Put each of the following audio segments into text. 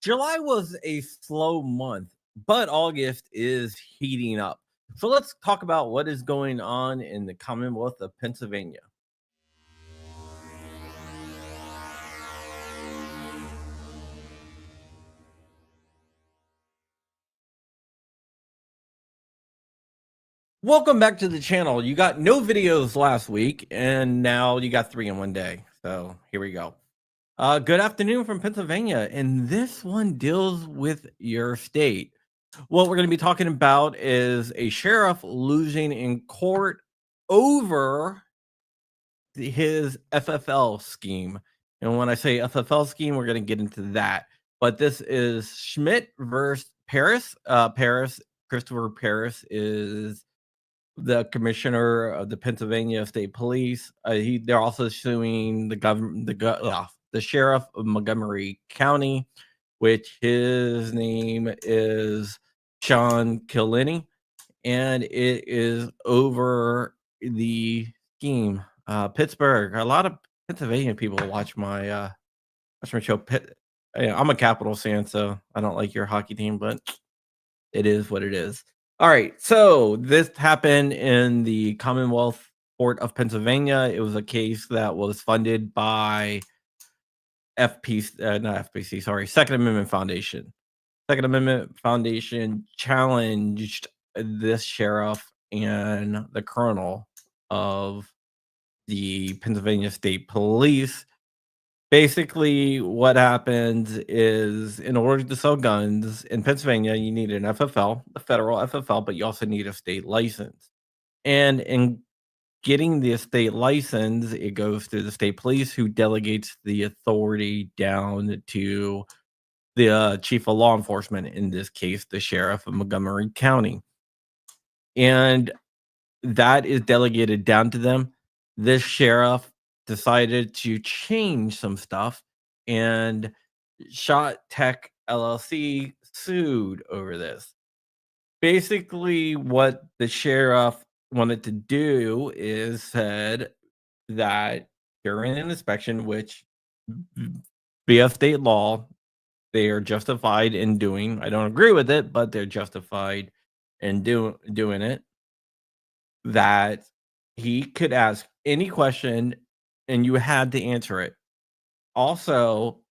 July was a slow month, but August is heating up. So let's talk about what is going on in the Commonwealth of Pennsylvania. Welcome back to the channel. You got no videos last week, and now you got 3 in one day. So here we go. Good afternoon from Pennsylvania, and this one deals with your state. What we're going to be talking about is a sheriff losing in court over his FFL scheme. And when I say FFL scheme, we're going to get into that. But this is Schmidt versus Paris. Christopher Paris is the commissioner of the Pennsylvania State Police. They're also suing the government, the sheriff of Montgomery County, which his name is Sean Killenny, and it is over the scheme. Pittsburgh. A lot of Pennsylvania people watch my show. I'm a Capitals fan, so I don't like your hockey team, but it is what it is. All right, so this happened in the Commonwealth Court of Pennsylvania. It was a case that was funded by not FPC, sorry, Second Amendment Foundation. Second Amendment Foundation challenged this sheriff and the colonel of the Pennsylvania State Police. Basically, what happens is in order to sell guns in Pennsylvania, you need an FFL, a federal FFL, but you also need a state license. And in getting the state license, it goes through the state police, who delegates the authority down to the chief of law enforcement, in this case, the sheriff of Montgomery County. And that is delegated down to them. This sheriff decided to change some stuff, and Shot Tech LLC sued over this. Basically, what the sheriff wanted to do is said that during an inspection, which via state law, they are justified in doing. I don't agree with it, but they're justified in doing it. That he could ask any question and you had to answer it. Also,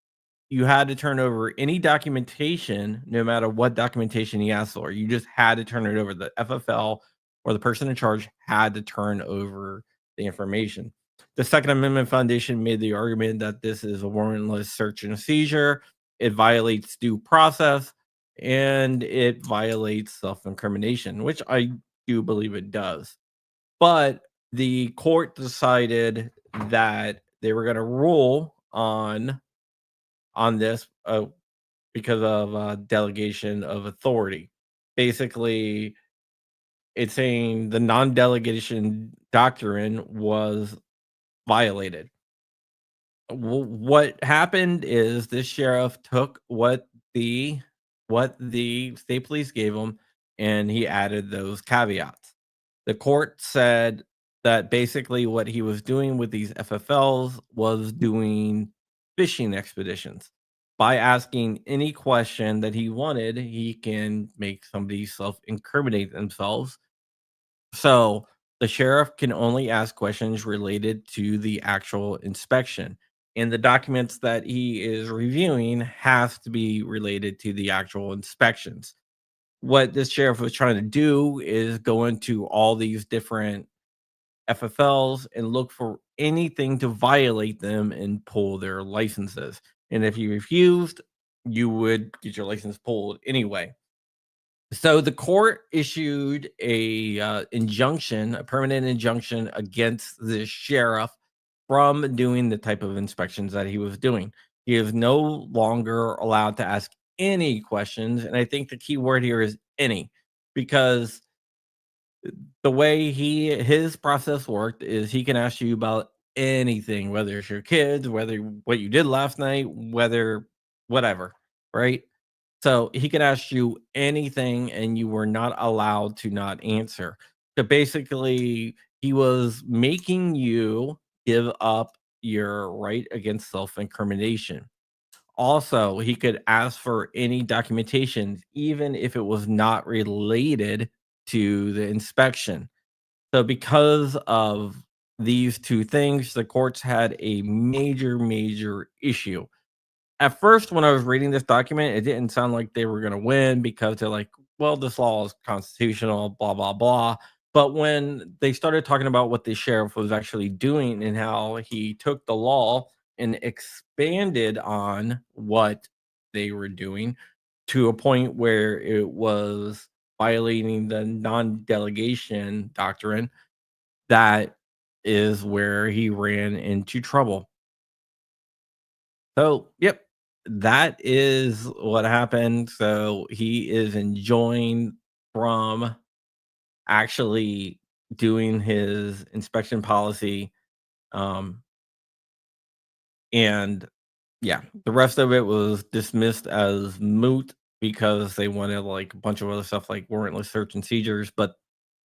you had to turn over any documentation, no matter what documentation he asked for. You just had to turn it over. The FFL or the person in charge had to turn over the information. The Second Amendment Foundation made the argument that this is a warrantless search and seizure. It violates due process and it violates self-incrimination, which I do believe it does. But the court decided that they were going to rule on this because of delegation of authority. Basically, it's saying the non-delegation doctrine was violated. What happened is this sheriff took what the state police gave him, and he added those caveats. The court said that basically what he was doing with these FFLs was doing fishing expeditions. By asking any question that he wanted, he can make somebody self-incriminate themselves. So the sheriff can only ask questions related to the actual inspection. And the documents that he is reviewing has to be related to the actual inspections. What this sheriff was trying to do is go into all these different FFLs and look for anything to violate them and pull their licenses. And if you refused, you would get your license pulled anyway. So the court issued a injunction, a permanent injunction against the sheriff from doing the type of inspections that he was doing. He is no longer allowed to ask any questions, and I think the key word here is any, because the way his process worked is he can ask you about anything, whether it's your kids, whether what you did last night, whether whatever, right? So he could ask you anything and you were not allowed to not answer. So basically, he was making you give up your right against self-incrimination. Also, he could ask for any documentation, even if it was not related to the inspection. So, because of these two things, the courts had a major, major issue. At first, when I was reading this document, it didn't sound like they were going to win because they're like, well, this law is constitutional, blah, blah, blah. But when they started talking about what the sheriff was actually doing and how he took the law and expanded on what they were doing to a point where it was violating the non delegation doctrine, that is where he ran into trouble. So, yep, that is what happened. So he is enjoying from actually doing his inspection policy. Um, and yeah, the rest of it was dismissed as moot because they wanted like a bunch of other stuff like warrantless search and seizures. But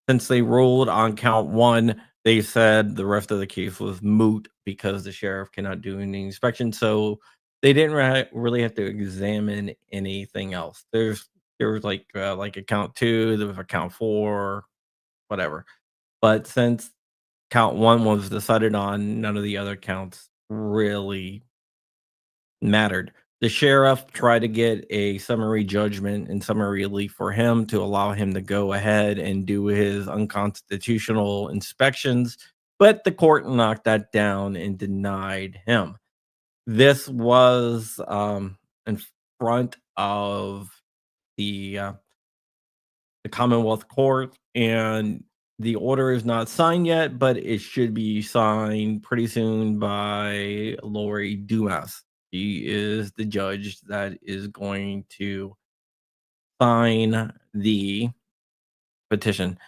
since they ruled on count one, they said the rest of the case was moot because the sheriff cannot do any inspection. So they didn't really have to examine anything else. There was like a count two, there was a count four, whatever. But since count one was decided on, none of the other counts really mattered. The sheriff tried to get a summary judgment and summary relief for him to allow him to go ahead and do his unconstitutional inspections, but the court knocked that down and denied him. This was in front of the uh, the Commonwealth Court, and the order is not signed yet, but it should be signed pretty soon by Lori Dumas. She is the judge that is going to sign the petition.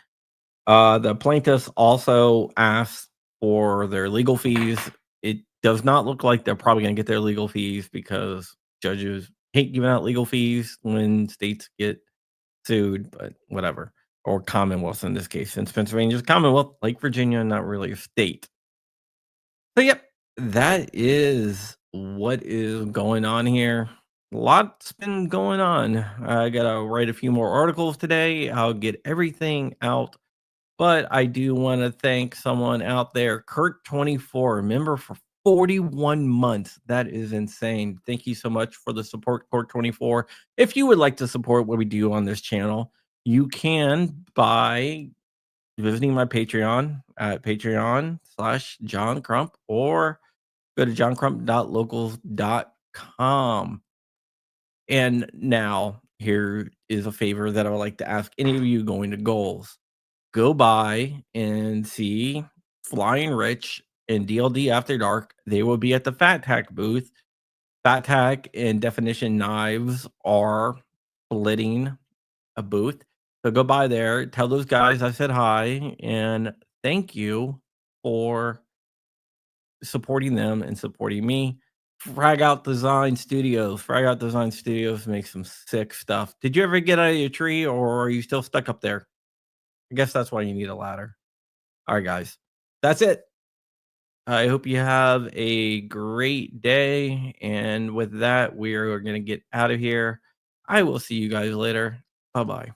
The plaintiffs also asked for their legal fees. It does not look like they're probably going to get their legal fees because judges hate giving out legal fees when states get sued, but whatever. Or Commonwealth in this case, since Pennsylvania's Commonwealth, like Virginia, not really a state. So, yep, that is what is going on here. A lot's been going on. I gotta write a few more articles today. I'll get everything out, but I do want to thank someone out there, Kurt24, member for 41 months. That is insane. Thank you so much for the support, Kurt24. If you would like to support what we do on this channel, you can by visiting my Patreon at Patreon/John Crump, or go to johncrump.locals.com. And now, here is a favor that I would like to ask any of you going to goals. Go by and see Flying Rich and DLD After Dark. They will be at the Fat Tack booth. Fat Tack and Definition Knives are splitting a booth. So go by there, tell those guys I said hi, and thank you for supporting them and supporting me. Frag Out Design Studios. Frag Out Design Studios makes some sick stuff. Did you ever get out of your tree, or are you still stuck up there? I guess that's why you need a ladder. All right, guys. That's it. I hope you have a great day. And with that, we are going to get out of here. I will see you guys later. Bye bye.